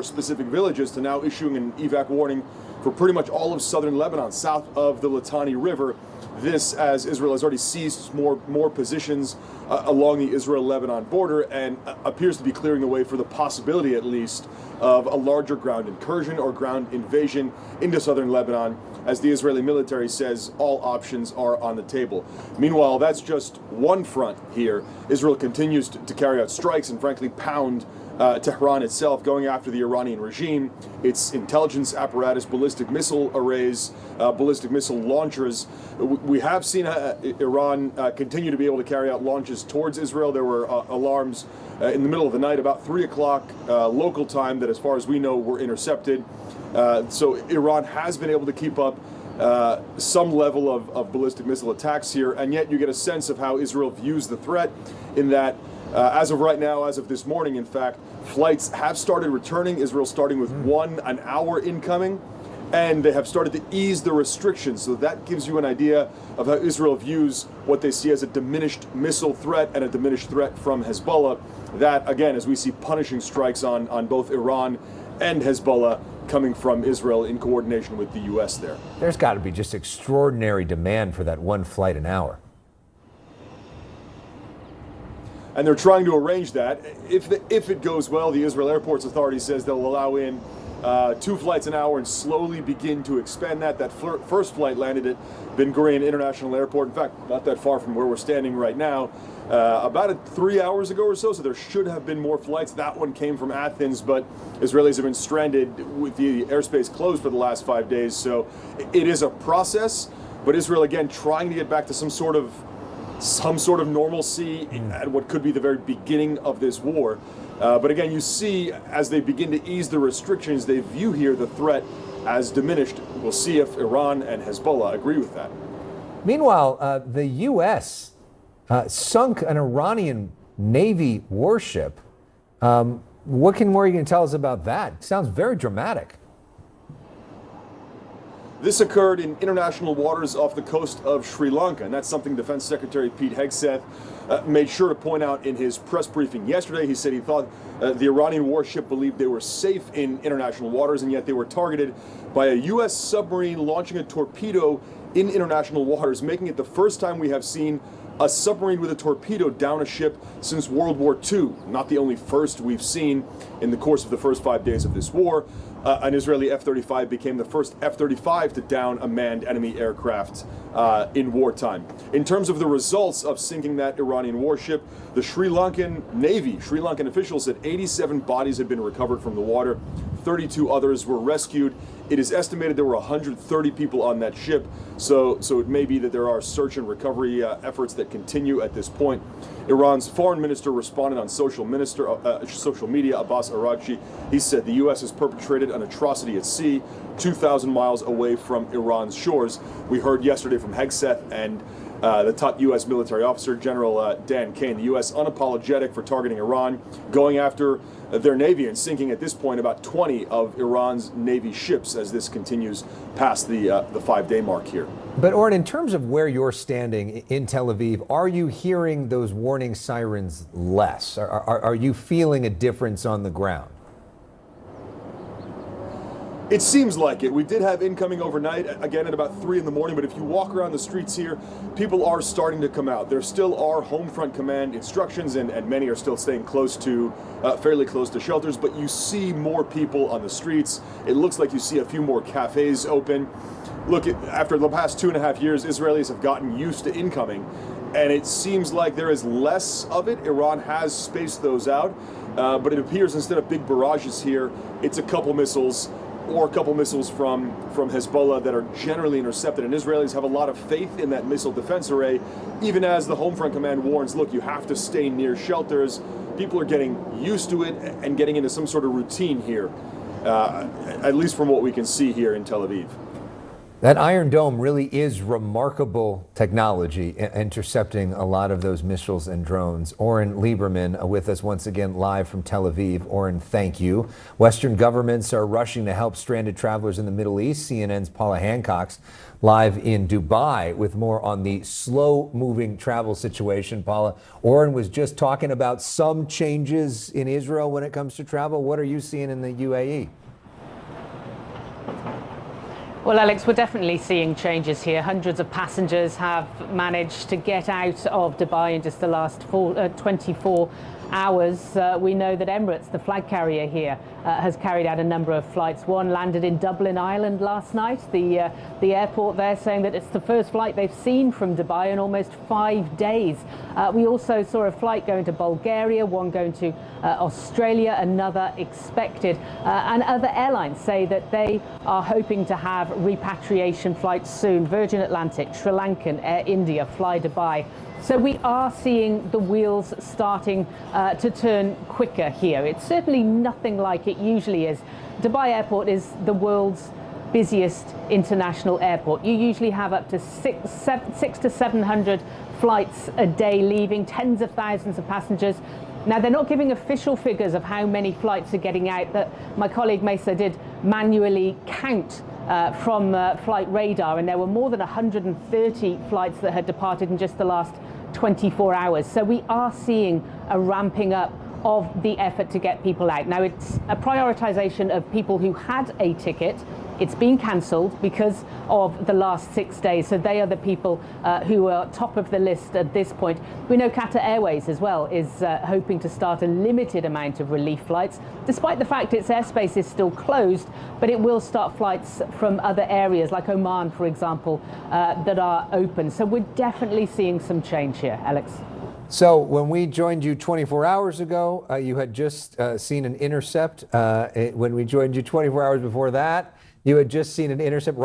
specific villages to now issuing an evac warning for pretty much all of southern Lebanon, south of the Litani River. This, as Israel has already seized more positions along the Israel-Lebanon border and appears to be clearing the way for the possibility, at least, of a larger ground incursion or ground invasion into southern Lebanon. As the Israeli military says, all options are on the table. Meanwhile, that's just one front here. Israel continues to carry out strikes and, frankly, pound Tehran itself, going after the Iranian regime, its intelligence apparatus, ballistic missile arrays, ballistic missile launchers. We have seen Iran continue to be able to carry out launches towards Israel. There were alarms in the middle of the night, about 3 o'clock local time, that, as far as we know, were intercepted. So Iran has been able to keep up some level of ballistic missile attacks here, and yet you get a sense of how Israel views the threat in that as of right now, as of this morning, in fact, flights have started returning. Israel starting with an hour incoming, and they have started to ease the restrictions. So that gives you an idea of how Israel views what they see as a diminished missile threat and a diminished threat from Hezbollah. That, again, as we see punishing strikes on both Iran and Hezbollah coming from Israel in coordination with the U.S. there. There's got to be just extraordinary demand for that one flight an hour. And they're trying to arrange that. If it goes well, the Israel Airports Authority says they'll allow in 2 flights an hour and slowly begin to expand that. That first flight landed at Ben Gurion International Airport. In fact, not that far from where we're standing right now, about 3 hours ago or so. So there should have been more flights. That one came from Athens, but Israelis have been stranded with the airspace closed for the last 5 days. So it is a process, but Israel, again, trying to get back to some sort of normalcy at what could be the very beginning of this war. But again, you see, as they begin to ease the restrictions, they view here the threat as diminished. We'll see if Iran and Hezbollah agree with that. Meanwhile, the U.S. Sunk an Iranian Navy warship. What more are you going to tell us about that? Sounds very dramatic. This occurred in international waters off the coast of Sri Lanka, and that's something Defense Secretary Pete Hegseth made sure to point out in his press briefing yesterday. He said he thought the Iranian warship believed they were safe in international waters, and yet they were targeted by a U.S. submarine launching a torpedo in international waters, making it the first time we have seen a submarine with a torpedo down a ship since World War II. Not the only first we've seen in the course of the first 5 days of this war. An Israeli F-35 became the first F-35 to down a manned enemy aircraft in wartime. In terms of the results of sinking that Iranian warship, the Sri Lankan Navy, Sri Lankan officials said 87 bodies had been recovered from the water, 32 others were rescued. It is estimated there were 130 people on that ship, so it may be that there are search and recovery efforts that continue at this point. Iran's foreign minister responded on social media, Abbas Araghchi. He said the U.S. has perpetrated an atrocity at sea, 2,000 miles away from Iran's shores. We heard yesterday from Hegseth and the top U.S. military officer, General Dan Kane, the U.S. unapologetic for targeting Iran, going after their Navy and sinking at this point about 20 of Iran's Navy ships as this continues past the 5-day mark here. But Oren, in terms of where you're standing in Tel Aviv, are you hearing those warning sirens less? Are you feeling a difference on the ground? It seems like it. We did have incoming overnight, again at about 3 in the morning, but if you walk around the streets here, people are starting to come out. There still are home front command instructions, and many are still staying fairly close to shelters, but you see more people on the streets. It looks like you see a few more cafes open. Look, after the past 2.5 years, Israelis have gotten used to incoming, and it seems like there is less of it. Iran has spaced those out, but it appears instead of big barrages here, it's a couple missiles or a couple missiles from Hezbollah that are generally intercepted. And Israelis have a lot of faith in that missile defense array, even as the Home Front Command warns, look, you have to stay near shelters. People are getting used to it and getting into some sort of routine here, at least from what we can see here in Tel Aviv. That Iron Dome really is remarkable technology, intercepting a lot of those missiles and drones. Oren Lieberman with us once again live from Tel Aviv. Oren, thank you. Western governments are rushing to help stranded travelers in the Middle East. CNN's Paula Hancock's live in Dubai with more on the slow-moving travel situation. Paula, Oren was just talking about some changes in Israel when it comes to travel. What are you seeing in the UAE? Well, Alex, we're definitely seeing changes here. Hundreds of passengers have managed to get out of Dubai in just the last 24 hours. We know that Emirates, the flag carrier here, has carried out a number of flights. One landed in Dublin, Ireland last night. The airport there saying that it's the first flight they've seen from Dubai in almost 5 days. We also saw a flight going to Bulgaria, one going to Australia, another expected. And other airlines say that they are hoping to have repatriation flights soon. Virgin Atlantic, Sri Lankan, Air India, Fly Dubai. So we are seeing the wheels starting to turn quicker here. It's certainly nothing like it usually is. Dubai Airport is the world's busiest international airport. You usually have up to 600 to 700 flights a day leaving, tens of thousands of passengers. Now, they're not giving official figures of how many flights are getting out. That my colleague Mesa did manually count from flight radar, and there were more than 130 flights that had departed in just the last 24 hours. So we are seeing a ramping up of the effort to get people out. Now, it's a prioritization of people who had a ticket. It's been cancelled because of the last 6 days. So they are the people who are top of the list at this point. We know Qatar Airways as well is hoping to start a limited amount of relief flights, despite the fact its airspace is still closed, but it will start flights from other areas like Oman, for example, that are open. So we're definitely seeing some change here, Alex. So when we joined you 24 hours ago, you had just seen an intercept. When we joined you 24 hours before that, you had just seen an intercept.